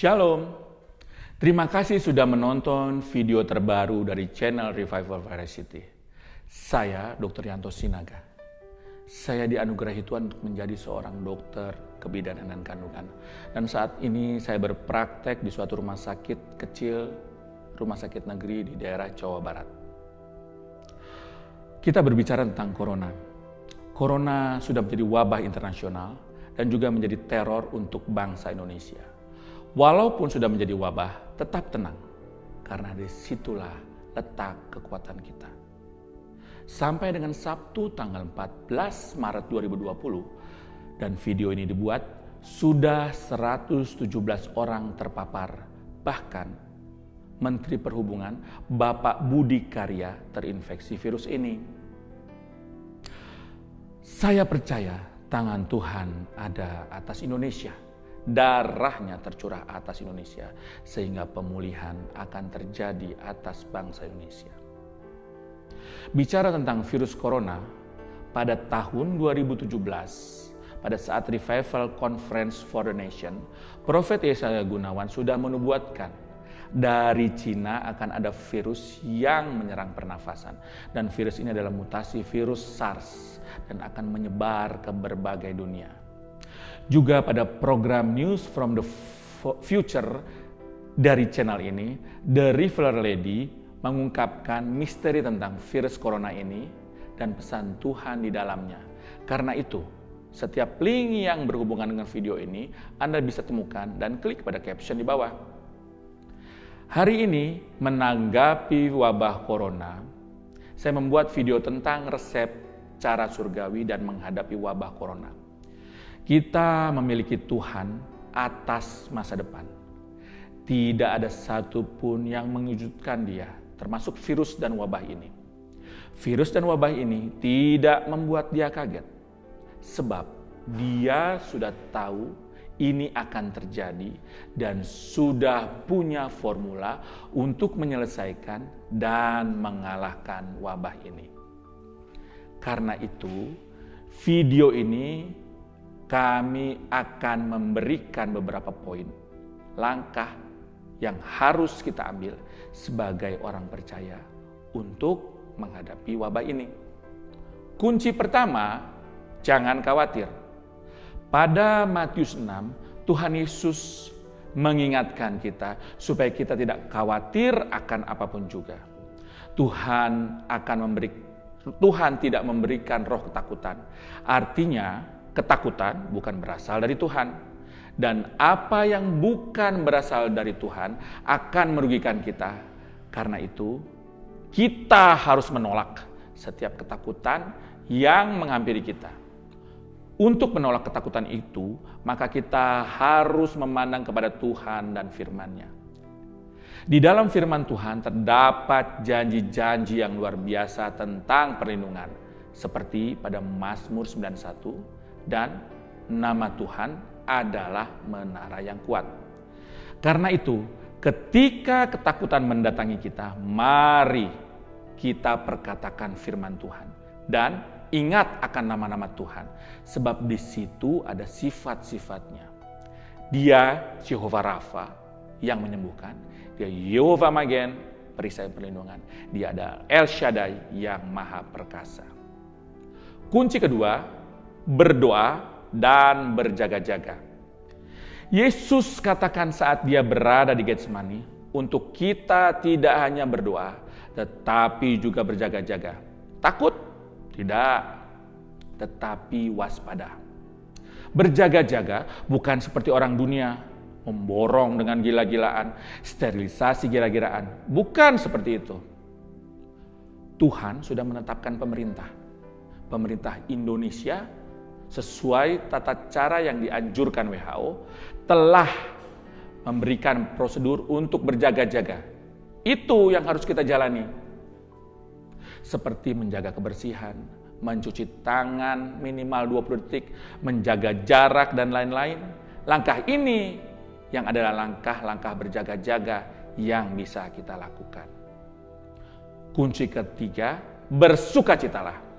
Shalom, terima kasih sudah menonton video terbaru dari channel Revival Variety. Saya Dr. Yanto Sinaga. Saya dianugerahi Tuhan untuk menjadi seorang dokter kebidanan dan kandungan. Dan saat ini saya berpraktek di suatu rumah sakit kecil, rumah sakit negeri di daerah Jawa Barat. Kita berbicara tentang corona. Corona sudah menjadi wabah internasional dan juga menjadi teror untuk bangsa Indonesia. Walaupun sudah menjadi wabah, tetap tenang, karena disitulah letak kekuatan kita. Sampai dengan Sabtu tanggal 14 Maret 2020, dan video ini dibuat, sudah 117 orang terpapar. Bahkan Menteri Perhubungan Bapak Budi Karya terinfeksi virus ini. Saya percaya tangan Tuhan ada atas Indonesia. Darahnya tercurah atas Indonesia sehingga pemulihan akan terjadi atas bangsa Indonesia. Bicara tentang virus corona, pada tahun 2017, pada saat Revival Conference for the Nation, Prophet Yesaya Gunawan sudah menubuatkan dari Cina akan ada virus yang menyerang pernafasan, dan virus ini adalah mutasi virus SARS dan akan menyebar ke berbagai dunia. Juga pada program News from the Future dari channel ini, The River Lady mengungkapkan misteri tentang virus corona ini dan pesan Tuhan di dalamnya. Karena itu, setiap link yang berhubungan dengan video ini Anda bisa temukan dan klik pada caption di bawah. Hari ini menanggapi wabah corona, saya membuat video tentang resep cara surgawi dan menghadapi wabah corona. Kita memiliki Tuhan atas masa depan. Tidak ada satupun yang mengejutkan Dia, termasuk virus dan wabah ini. Virus dan wabah ini tidak membuat Dia kaget, sebab Dia sudah tahu ini akan terjadi dan sudah punya formula untuk menyelesaikan dan mengalahkan wabah ini. Karena itu, video ini kami akan memberikan beberapa poin, langkah yang harus kita ambil sebagai orang percaya untuk menghadapi wabah ini. Kunci pertama, jangan khawatir. Pada Matius 6, Tuhan Yesus mengingatkan kita supaya kita tidak khawatir akan apapun juga. Tuhan tidak memberikan roh ketakutan. Artinya, ketakutan bukan berasal dari Tuhan. Dan apa yang bukan berasal dari Tuhan akan merugikan kita. Karena itu, kita harus menolak setiap ketakutan yang menghampiri kita. Untuk menolak ketakutan itu, maka kita harus memandang kepada Tuhan dan firman-Nya. Di dalam firman Tuhan terdapat janji-janji yang luar biasa tentang perlindungan. Seperti pada Mazmur 91, dan nama Tuhan adalah menara yang kuat. Karena itu, ketika ketakutan mendatangi kita, mari kita perkatakan firman Tuhan. Dan ingat akan nama-nama Tuhan, sebab di situ ada sifat-sifatnya. Dia Jehovah Rafa yang menyembuhkan. Dia Yehovah Magen, perisai perlindungan. Dia ada El Shaddai yang maha perkasa. Kunci kedua, berdoa dan berjaga-jaga. Yesus katakan saat Dia berada di Getsemani, untuk kita tidak hanya berdoa, tetapi juga berjaga-jaga. Takut? Tidak, tetapi waspada. Berjaga-jaga bukan seperti orang dunia, memborong dengan gila-gilaan, sterilisasi gila-gilaan. Bukan seperti itu. Tuhan sudah menetapkan pemerintah Indonesia sesuai tata cara yang dianjurkan WHO, telah memberikan prosedur untuk berjaga-jaga. Itu yang harus kita jalani. Seperti menjaga kebersihan, mencuci tangan minimal 20 detik, menjaga jarak, dan lain-lain. Langkah ini yang adalah langkah-langkah berjaga-jaga yang bisa kita lakukan. Kunci ketiga, bersukacitalah.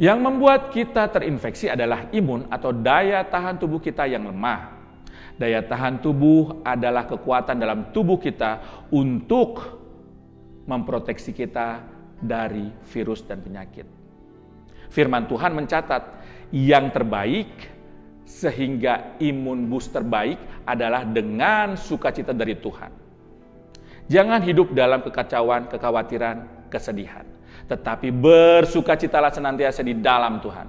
Yang membuat kita terinfeksi adalah imun atau daya tahan tubuh kita yang lemah. Daya tahan tubuh adalah kekuatan dalam tubuh kita untuk memproteksi kita dari virus dan penyakit. Firman Tuhan mencatat yang terbaik sehingga imun booster terbaik adalah dengan sukacita dari Tuhan. Jangan hidup dalam kekacauan, kekhawatiran, kesedihan, tetapi bersukacitalah senantiasa di dalam Tuhan.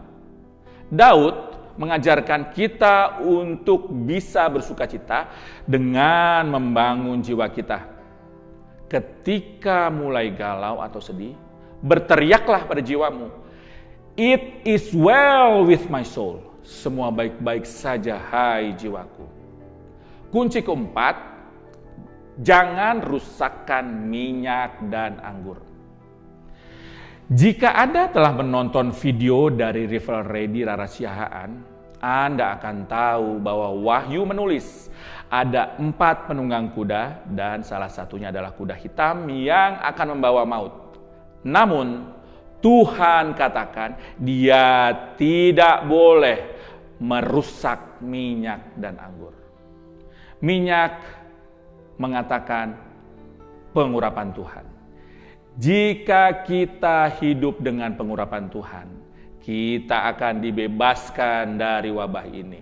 Daud mengajarkan kita untuk bisa bersukacita dengan membangun jiwa kita. Ketika mulai galau atau sedih, berteriaklah pada jiwamu, "It is well with my soul." Semua baik-baik saja, hai jiwaku. Kunci keempat, jangan rusakkan minyak dan anggur. Jika Anda telah menonton video dari Rival Ready Rara Siahaan, Anda akan tahu bahwa Wahyu menulis ada 4 penunggang kuda dan salah satunya adalah kuda hitam yang akan membawa maut. Namun Tuhan katakan dia tidak boleh merusak minyak dan anggur. Minyak mengatakan pengurapan Tuhan. Jika kita hidup dengan pengurapan Tuhan, kita akan dibebaskan dari wabah ini.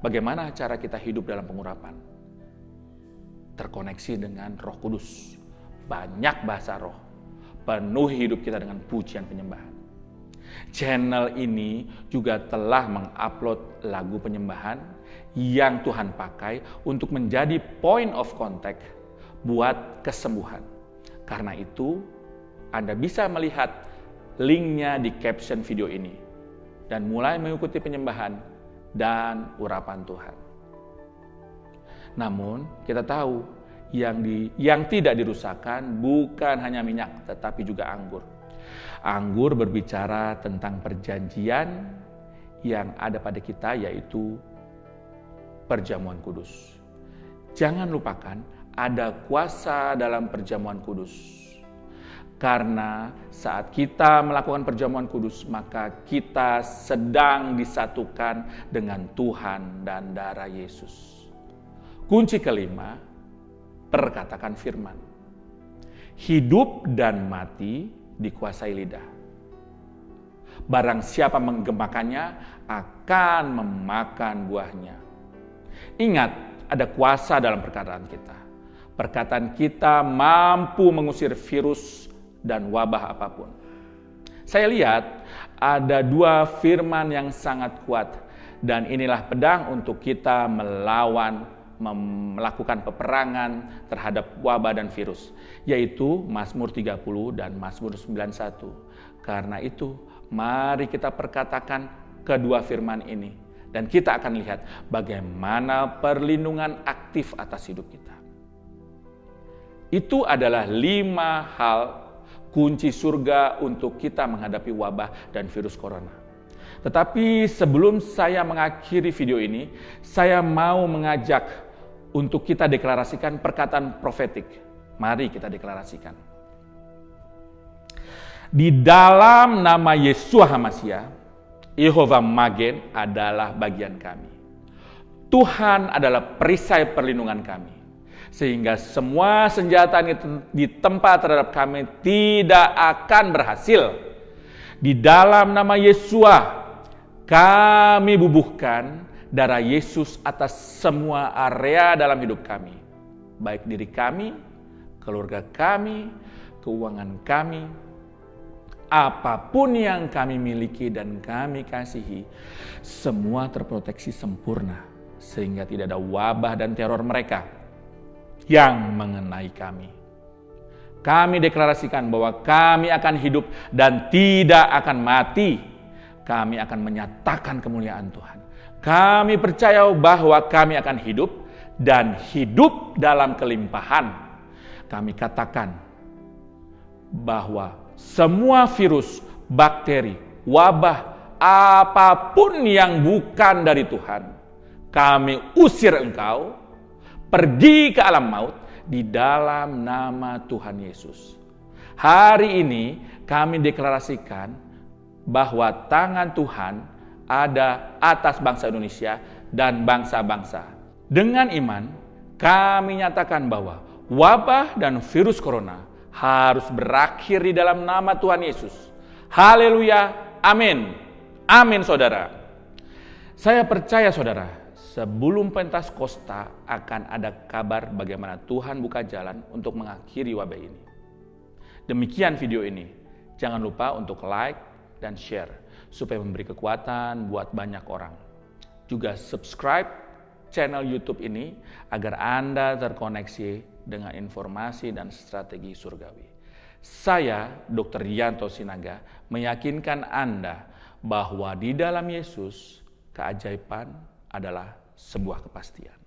Bagaimana cara kita hidup dalam pengurapan? Terkoneksi dengan Roh Kudus. Banyak bahasa roh. Penuhi hidup kita dengan pujian penyembahan. Channel ini juga telah mengupload lagu penyembahan yang Tuhan pakai untuk menjadi point of contact buat kesembuhan. Karena itu, Anda bisa melihat linknya di caption video ini dan mulai mengikuti penyembahan dan urapan Tuhan. Namun, kita tahu yang tidak dirusakkan bukan hanya minyak, tetapi juga anggur. Anggur berbicara tentang perjanjian yang ada pada kita, yaitu perjamuan kudus. Jangan lupakan, ada kuasa dalam perjamuan kudus. Karena saat kita melakukan perjamuan kudus, maka kita sedang disatukan dengan Tuhan dan darah Yesus. Kunci kelima, perkatakan firman. Hidup dan mati dikuasai lidah. Barang siapa menggemakannya akan memakan buahnya. Ingat, ada kuasa dalam perkataan kita. Perkataan kita mampu mengusir virus dan wabah apapun. Saya lihat ada 2 firman yang sangat kuat, dan inilah pedang untuk kita melakukan peperangan terhadap wabah dan virus, yaitu Mazmur 30 dan Mazmur 91. Karena itu, mari kita perkatakan kedua firman ini, dan kita akan lihat bagaimana perlindungan aktif atas hidup kita. Itu adalah 5 hal kunci surga untuk kita menghadapi wabah dan virus corona. Tetapi sebelum saya mengakhiri video ini, saya mau mengajak untuk kita deklarasikan perkataan profetik. Mari kita deklarasikan. Di dalam nama Yeshua HaMashiach, Yehova Magen adalah bagian kami. Tuhan adalah perisai perlindungan kami. Sehingga semua senjata yang ditempa terhadap kami tidak akan berhasil. Di dalam nama Yeshua, kami bubuhkan darah Yesus atas semua area dalam hidup kami. Baik diri kami, keluarga kami, keuangan kami, apapun yang kami miliki dan kami kasihi, semua terproteksi sempurna. Sehingga tidak ada wabah dan teror mereka yang mengenai kami. Kami deklarasikan bahwa kami akan hidup dan tidak akan mati. Kami akan menyatakan kemuliaan Tuhan. Kami percaya bahwa kami akan hidup dan hidup dalam kelimpahan. Kami katakan bahwa semua virus, bakteri, wabah, apapun yang bukan dari Tuhan, kami usir engkau, pergi ke alam maut di dalam nama Tuhan Yesus. Hari ini kami deklarasikan bahwa tangan Tuhan ada atas bangsa Indonesia dan bangsa-bangsa. Dengan iman, kami nyatakan bahwa wabah dan virus corona harus berakhir di dalam nama Tuhan Yesus. Haleluya, amin. Amin saudara. Saya percaya saudara, sebelum Pentakosta akan ada kabar bagaimana Tuhan buka jalan untuk mengakhiri wabah ini. Demikian video ini. Jangan lupa untuk like dan share supaya memberi kekuatan buat banyak orang. Juga subscribe channel YouTube ini agar Anda terkoneksi dengan informasi dan strategi surgawi. Saya, Dr. Yanto Sinaga, meyakinkan Anda bahwa di dalam Yesus keajaiban adalah sebuah kepastian.